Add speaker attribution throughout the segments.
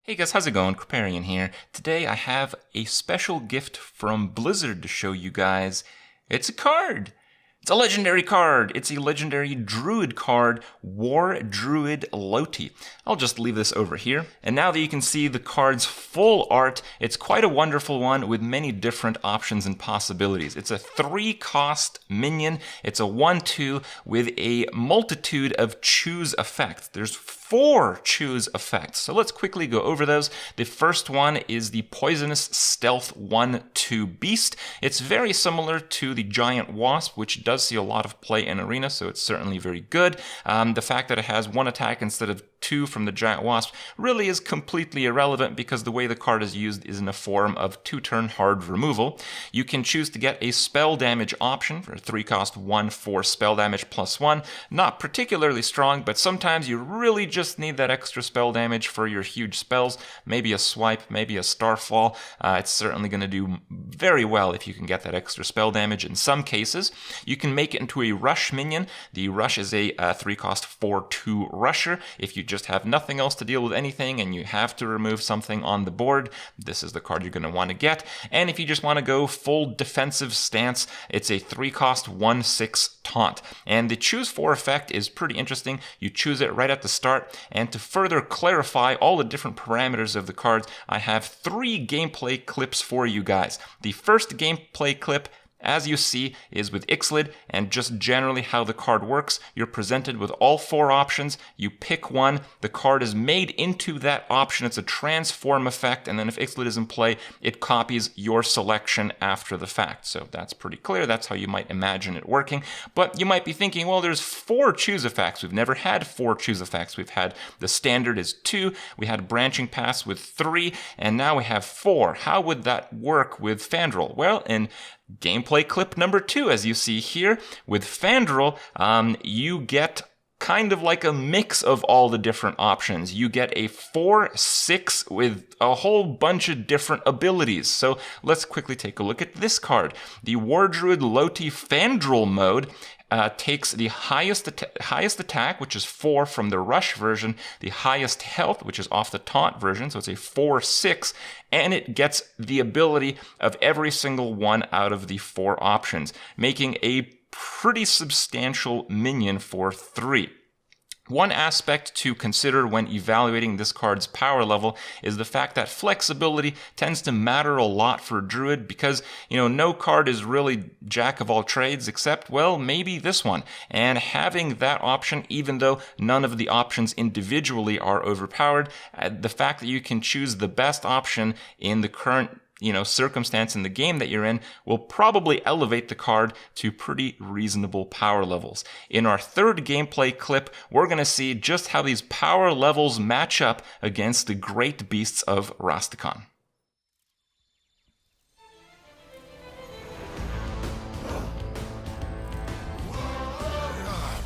Speaker 1: Hey guys, how's it going? Kripparrian here. Today I have a special gift from Blizzard to show you guys. It's a card! It's a legendary card! It's a legendary druid card, Wardruid Loti. I'll just leave this over here. And now that you can see the card's full art, it's quite a wonderful one with many different options and possibilities. It's a 3-cost minion. It's a 1/2 with a multitude of choose effects. There's 4 choose effects. So let's quickly go over those. The first one is the Poisonous Stealth 1/2 Beast. It's very similar to the Giant Wasp, which does see a lot of play in Arena, so it's certainly very good. The fact that it has 1 attack instead of 2 from the Giant Wasp really is completely irrelevant because the way the card is used is in a form of 2-turn hard removal. You can choose to get a spell damage option for a 3-cost 1/4 spell damage +1. Not particularly strong, but sometimes you really just need that extra spell damage for your huge spells. Maybe a swipe, maybe a starfall. It's certainly going to do very well if you can get that extra spell damage in some cases. You can make it into a rush minion. The rush is a 3-cost 4/2 rusher. If you just have nothing else to deal with anything and you have to remove something on the board, this is the card you're going to want to get. And if you just want to go full defensive stance, it's a 3-cost 1/6 taunt. And the choose 4 effect is pretty interesting. You choose it right at the start. And to further clarify all the different parameters of the cards, I have 3 gameplay clips for you guys. The first gameplay clip, as you see, is with Ixalan, and just generally how the card works. You're presented with all 4 options. You pick one. The card is made into that option. It's a transform effect, and then if Ixalan is in play, it copies your selection after the fact. So that's pretty clear. That's how you might imagine it working. But you might be thinking, well, there's 4 choose effects. We've never had 4 choose effects. We've had the standard is 2. We had branching paths with 3, and now we have 4. How would that work with Fandral? Well, in gameplay clip number 2, as you see here, with Fandral, you get kind of like a mix of all the different options. You get a 4/6 with a whole bunch of different abilities. So let's quickly take a look at this card. The Wardruid Loti Fandral mode takes the highest attack, which is 4 from the rush version, the highest health, which is off the taunt version, so it's a 4/6, and it gets the ability of every single one out of the 4 options, making a pretty substantial minion for 3. One aspect to consider when evaluating this card's power level is the fact that flexibility tends to matter a lot for a druid because, no card is really jack of all trades except, well, maybe this one. And having that option, even though none of the options individually are overpowered, the fact that you can choose the best option in the current circumstance in the game that you're in will probably elevate the card to pretty reasonable power levels. In our third gameplay clip, we're going to see just how these power levels match up against the great beasts of Rastakhan.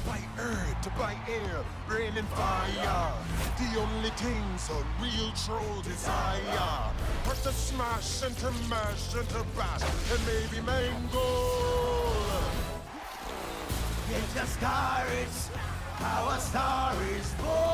Speaker 2: By earth, by air, rain and fire. The only things a real troll desire. But to smash and to mash and to bash and maybe mango. Get your star, our star is born.